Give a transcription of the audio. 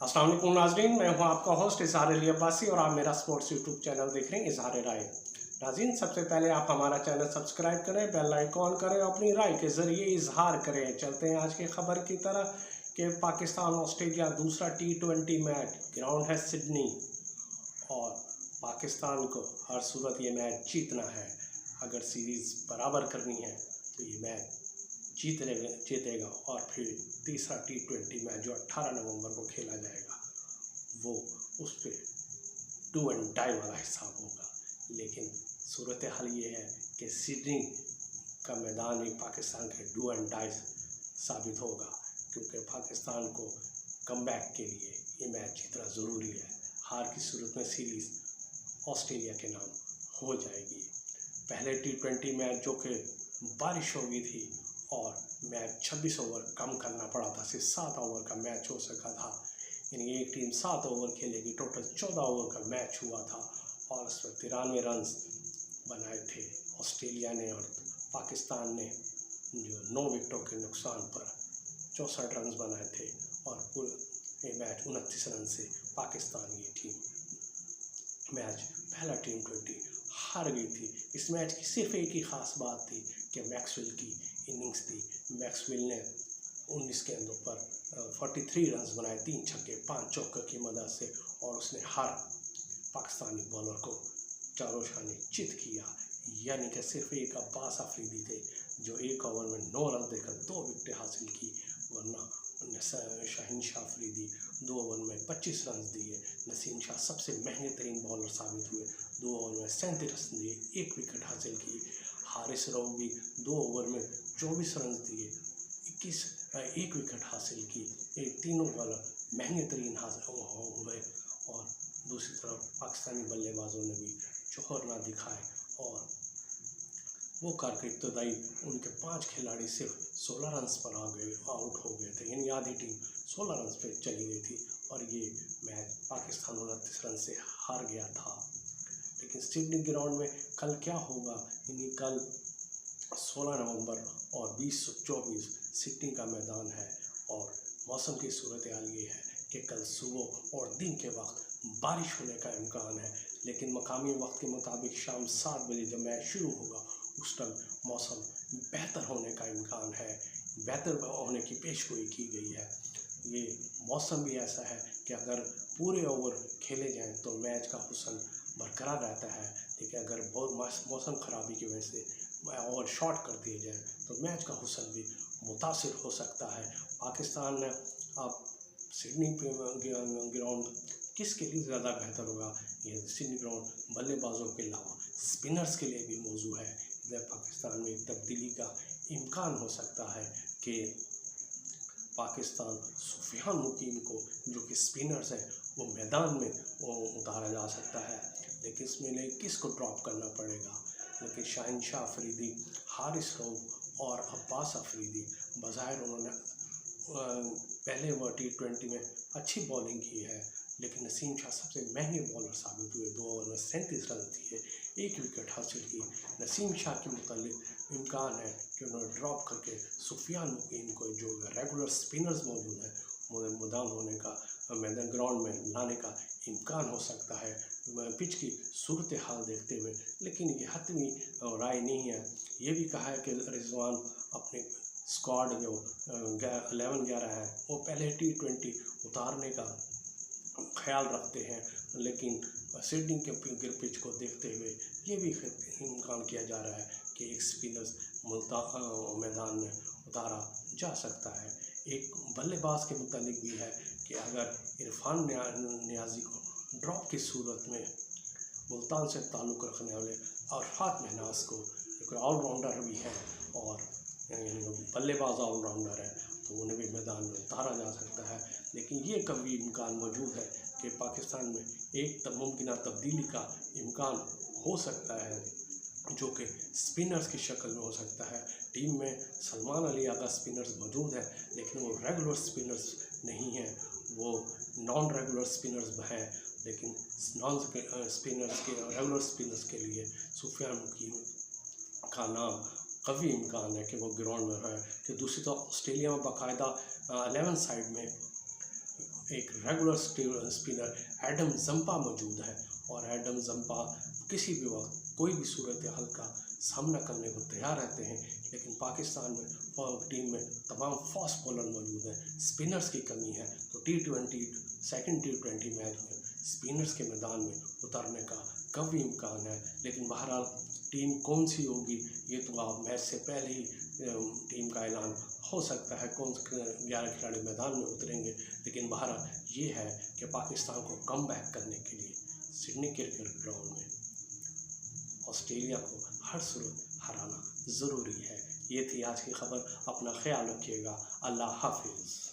अस्सलाम वालेकुम नाज़रीन, मैं हूं आपका होस्ट इजहार अली अब्बासी और आप मेरा स्पोर्ट्स यूट्यूब चैनल देख रहे हैं इजहार राय। नाज़रीन, सबसे पहले आप हमारा चैनल सब्सक्राइब करें, बेल आइकॉन करें, अपनी राय के ज़रिए इजहार करें। चलते हैं आज की खबर की तरह कि पाकिस्तान ऑस्ट्रेलिया दूसरा T20 मैच, ग्राउंड है सिडनी और पाकिस्तान को हर सूरत ये मैच जीतना है। अगर सीरीज़ बराबर करनी है तो ये मैच जीतेगा और फिर तीसरा T20 मैच जो 18 नवंबर को खेला जाएगा वो उस पर डू एंड डाई वाला हिसाब होगा। लेकिन सूरत हाल ये है कि सिडनी का मैदान भी पाकिस्तान के डू एंड डाई साबित होगा, क्योंकि पाकिस्तान को कमबैक के लिए ये मैच जीतना ज़रूरी है। हार की सूरत में सीरीज़ ऑस्ट्रेलिया के नाम हो जाएगी। पहले T20 मैच जो कि बारिश हो गई थी और मैच 26 ओवर कम करना पड़ा था, सिर्फ 7 ओवर का मैच हो सका था। यानी एक टीम 7 ओवर खेलेगी, टोटल 14 ओवर का मैच हुआ था और उसमें 93 रन बनाए थे ऑस्ट्रेलिया ने, और पाकिस्तान ने जो 9 विकेटों के नुकसान पर 64 रन बनाए थे और पूरे मैच 29 रन से पाकिस्तान की टीम मैच पहला T20 हार गई थी। इस मैच की सिर्फ एक ही ख़ास बात थी कि मैक्सवेल की इनिंग्स थी। मैक्सवेल ने 19 गेंदों पर 43 रन बनाए, 3 छक्के 5 चौके की मदद से, और उसने हर पाकिस्तानी बॉलर को चारों शाने चित किया। यानी कि सिर्फ एक अब्बास अफरीदी थे जो 1 ओवर में 9 रन देकर 2 विकेटें हासिल की, वरना शाहीन शाह अफरीदी 2 ओवर में 25 रन दिए। नसीम शाह सबसे महंगे तरीन बॉलर साबित हुए, 2 ओवर में 37 रन दिए, 1 विकेट हासिल की। हारिस रऊफ भी 2 ओवर में 24 रन दिए, 1 विकेट हासिल की। ये तीनों बॉलर महंगे तरीन हुए और दूसरी तरफ पाकिस्तानी बल्लेबाजों ने भी जौहर ना दिखाए और वो करके इब्तदाई उनके 5 खिलाड़ी सिर्फ 16 रन पर आउट हो गए थे। यानी आधी टीम 16 रन पे चली गई थी और ये मैच पाकिस्तान 29 रन से हार गया था। लेकिन सिडनी ग्राउंड में कल क्या होगा, यानी कल 16 नवंबर और 20-24 सिडनी का मैदान है और मौसम की सूरत हाल ये है कि कल सुबह और दिन के वक्त बारिश होने का इम्कान है। लेकिन मकामी वक्त के मुताबिक शाम 7 बजे जब मैच शुरू होगा उस टाइम मौसम बेहतर होने का इम्कान है, बेहतर होने की पेशगोई की गई है। ये मौसम भी ऐसा है कि अगर पूरे ओवर खेले जाएं तो मैच का हुस्न बरकरार रहता है, लेकिन अगर बहुत मौसम ख़राबी की वजह से ओवर शॉर्ट कर दिए जाए तो मैच का हुस्न भी मुतासिर हो सकता है। पाकिस्तान ने अब सिडनी ग्राउंड किसके लिए ज़्यादा बेहतर होगा? ये सिडनी ग्राउंड बल्लेबाजों के अलावा स्पिनर्स के लिए भी मौजू है। इधर पाकिस्तान में एक तब्दीली का इम्कान हो सकता है कि पाकिस्तान सुफियान मुकीम को, जो कि स्पिनर्स हैं, वो मैदान में उतारा जा सकता है। लेकिन इसमें किसको ड्रॉप करना पड़ेगा? लेकिन शाहीन शाह अफरीदी, हारिस रऊफ और अब्बास अफरीदी बज़ाहिर उन्होंने पहले वो T20 में अच्छी बॉलिंग की है, लेकिन नसीम शाह सबसे महंगे बॉलर साबित हुए। 2 ओवर में 37 रन दिए, 1 विकेट हासिल की। नसीम शाह के मुतालिक इम्कान है कि उन्होंने ड्रॉप करके सुफियान मुकीम को, जो रेगुलर स्पिनर्स मौजूद हैं, मैदान होने का मैदान ग्राउंड में लाने का इम्कान हो सकता है पिच की सूरत हाल देखते हुए। लेकिन ये हतमी राय नहीं है। ये भी कहा है कि रिजवान अपने स्क्वाड जो 11-11 है वो पहले T20 उतारने का ख्याल रखते हैं, लेकिन सिडनी के पिच को देखते हुए ये भी इम्कान किया जा रहा है कि एक स्पिनर्स मैदान में उतारा जा सकता है। एक बल्लेबाज के मुतालिक भी है कि अगर इरफान नियाजी को ड्रॉप की सूरत में मुल्तान से ताल्लुक़ रखने वाले अरफात महनाज को, एक ऑलराउंडर भी है और बल्लेबाज ऑलराउंडर है, तो उन्हें भी मैदान में उतारा जा सकता है। लेकिन ये कभी इम्कान मौजूद है कि पाकिस्तान में एक मुमकिन तब्दीली का इम्कान हो सकता है, जो कि स्पिनर्स की शक्ल में हो सकता है। टीम में सलमान अली आगा स्पिनर्स मौजूद है, लेकिन वो रेगुलर स्पिनर्स नहीं हैं, वो नॉन रेगुलर स्पिनर्स हैं। लेकिन रेगुलर स्पिनर्स के लिए सुफियान मुकीम का नाम काफ़ी इम्कान है कि वो ग्राउंड में है। कि दूसरी तरफ ऑस्ट्रेलिया में बाकायदा 11 साइड में एक रेगुलर स्पिनर एडम जंपा मौजूद है और एडम जंपा किसी भी वक्त कोई भी सूरत हाल का सामना करने को तैयार रहते हैं। लेकिन पाकिस्तान में टीम में तमाम फास्ट बॉलर मौजूद हैं, स्पिनर्स की कमी है। तो सेकंड T20 मैच में स्पिनर्स के मैदान में उतरने का कभी इम्कान है। लेकिन बहरहाल टीम कौन सी होगी ये तो आप मैच से पहले ही टीम का ऐलान हो सकता है, कौन 11 खिलाड़ी मैदान में उतरेंगे। लेकिन बहरहाल ये है कि पाकिस्तान को कम बैक करने के लिए सिडनी क्रिकेट ग्राउंड में ऑस्ट्रेलिया को हर सूरत हराना ज़रूरी है। ये थी आज की खबर। अपना ख्याल रखिएगा। अल्लाह हाफिज़।